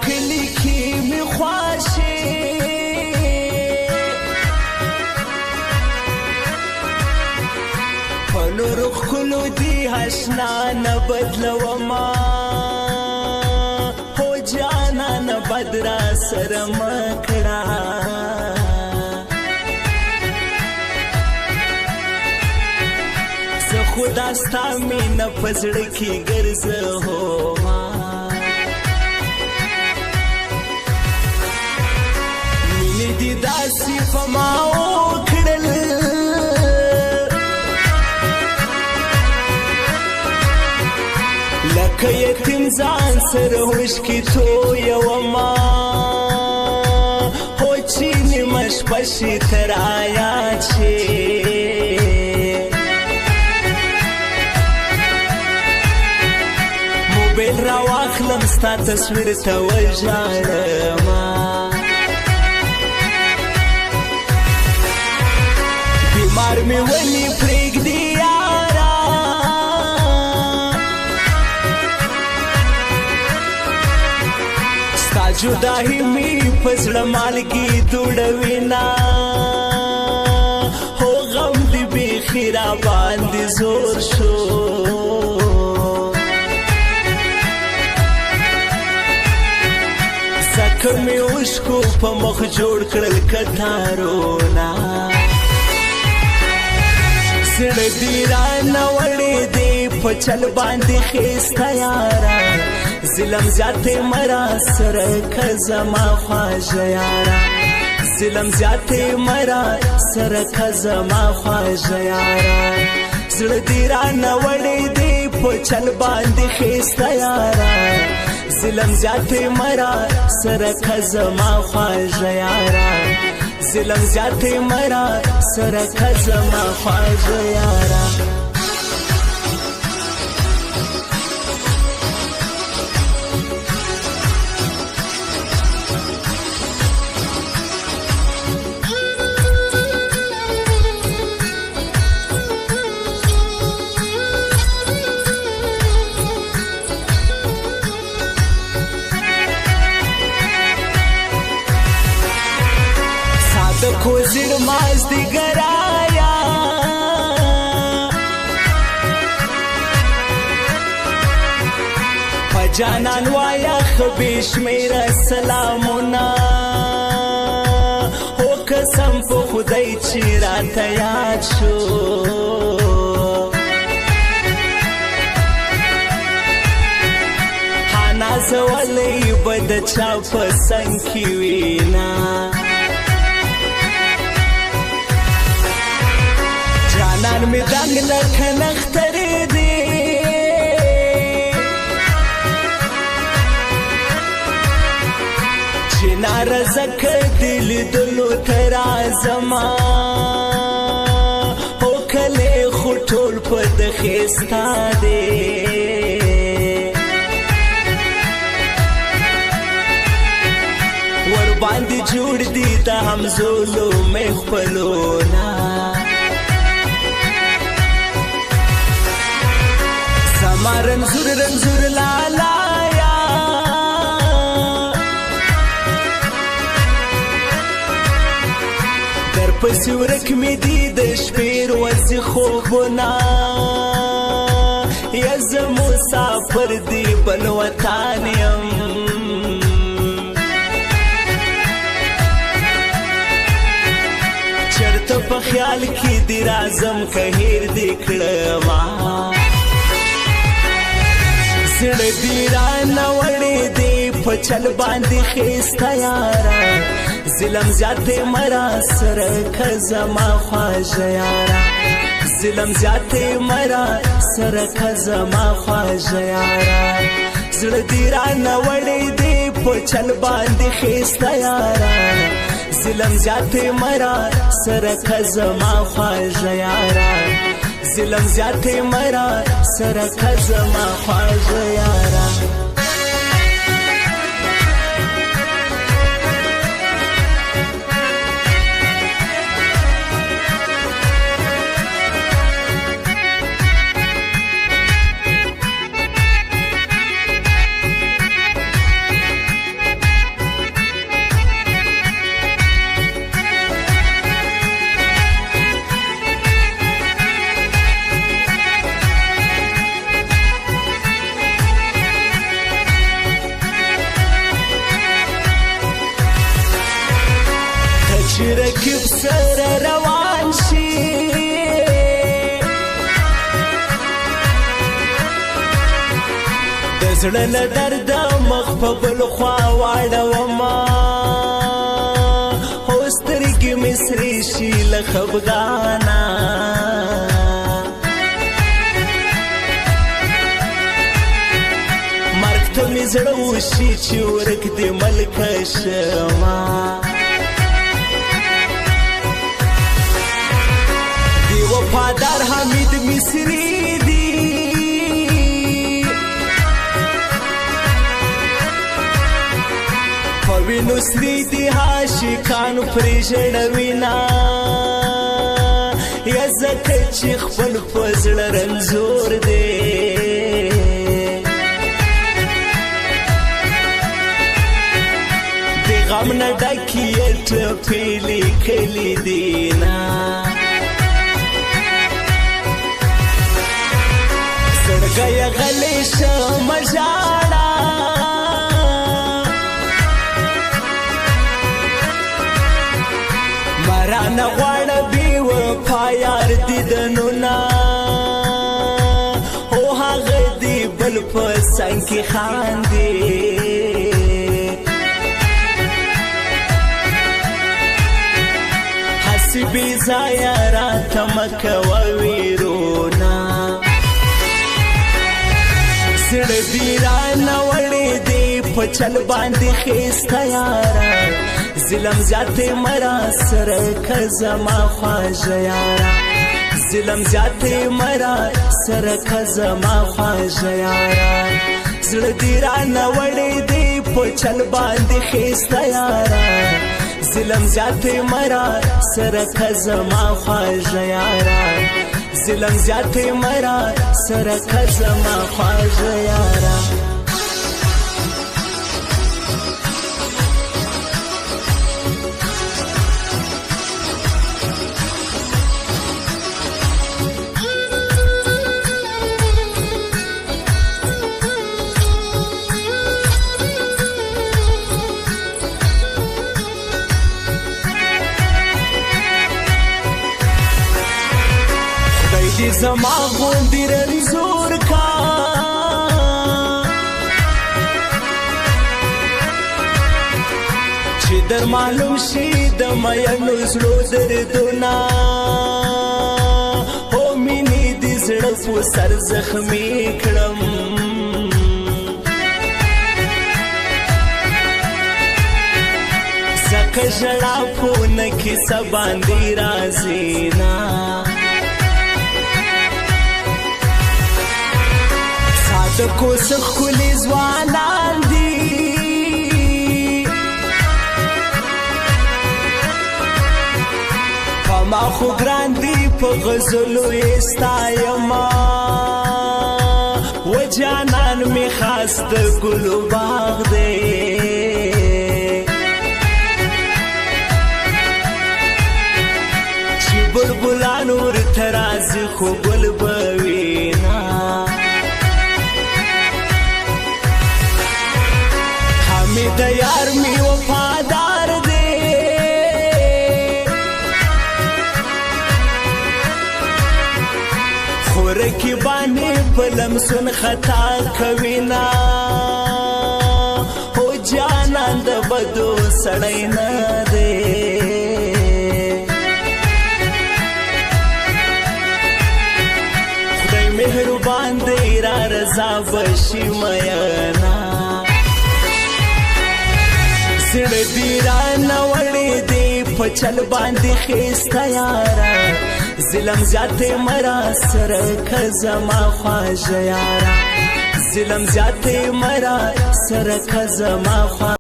کلی کی می خواشی پنور خلو دی حشنا نبدلو ما هو جانا نبدرا سرمکڑا خدا ستا مینه په زړه کې ګرځه هو مینې دې داسې په ما وکړل لکه یتیم ځان سره اوښکې تویومه هو چې نیمه شپه شي تر عیاد شي بیل را واخلم ستا تصویر ته وژاړمه بیمار مې ولې پرېږدي یاره ستا جدایي مې په زړه مالګې دوړوینه هو غم دې بیخي را باندې زور شو کمی اوشکو په مخ جوړ کړل کتارونه زړه دې رانه وړې دې په چل باندې ښایسته یاره ظلم زیاتې مرا سره که زما خواږه یاره ظلم زیاتې مرا سره که زما خواږه یاره زړه دې رانه وړې دې په چل باندې ښایسته یاره ظلم زیاتې مرا سره که زما خواږه یاره ظلم زیاتې مرا سره که زما خواږه یاره کوزیر مازدیګرایا په جانان وایا خو بې شمیره سلامونه هو قسم په خدای چې راته یاد شو ها نازولی به د چا په څنګ کې وینا جانان می دنگ لکه نختری دی چی نارزک دل دلو ترازما او کلی خوطول پا دخیستا دی ور باندی جوڑ دی دا هم زولو مخپلونا رنزور لالایا در پسی ورک می دی د شپې ورځې خوبونه یز مسافر دی بل وطن یم چرته په خیال کې دی راځم که هیر دی کړمه زړه دې رانه وړې دې په چل باندې ښایسته یاره ظلم زیاتې مرا سره که زما خواږه یاره ظلم زیاتې مرا سره که زما خواږه یاره زړه دې رانه وړې دې په چل باندې ښایسته یاره ظلم زیاتې مرا سره که زما خواږه یاره ظلم زیاتې مرا سره که زما خواږه یاره سره روان شي د زړه له درده مخ په بل خوا واړومه هو سترګې مې سرې شي له خفګانه مرګ ته مې زړه وشي چې ورک دې ملکه شمه دی وفادار حمید مصري دی وینو سری دی عاشقانو پرې ژړوینا یا ځکه چې خپل په زړه رنځور دی د غم نه ډکې یې ټپې لیکلي دينا زړګی یې غلی شمه ژاړه مرانه غواړه بې وفا یار دیدنونه او هغه دی بل په څنګ کې خاندي هسې بې ځایه راته مه کوه ویرونه زړه دې رانه وړې دی په چل باندې ښایسته یاره ظلم زیاته مرا سره که زما خواږه یاره ظلم زیاته مرا سره که زما خواږه یاره زړه دې رانه وړې دی په چل باندې ښایسته یاره ظلم زیاته مرا سره که زما خواږه یاره ظلم زیاته مرا سره که زما خواږه یاره دی زما غوندې رنځور کا چې در معلوم شي د مینو زړو دردونه هو مینې دې زړه په سر زخمي کړم ځکه ژړا په نه کیسه باندې راځي نه د کوڅه ښکلي ځوانان دي په ما خو ګران دي په غزلو یې ستایمه و جانان مې خاص د ګلو باغ دی چې بلبلان ورته راځي خو ګل به وینا د یار می وفادار دی خورکی باندې په لمسون خطا کوینا هو جانان د بدو سړی نه دی خدای مهربان دی را رضا بشي مینا زړه دې رانه وړې دی په چل باندې ښایسته یاره ظلم زیاته مرا سره که زما خواږه یاره ظلم زیاته مرا سره که زما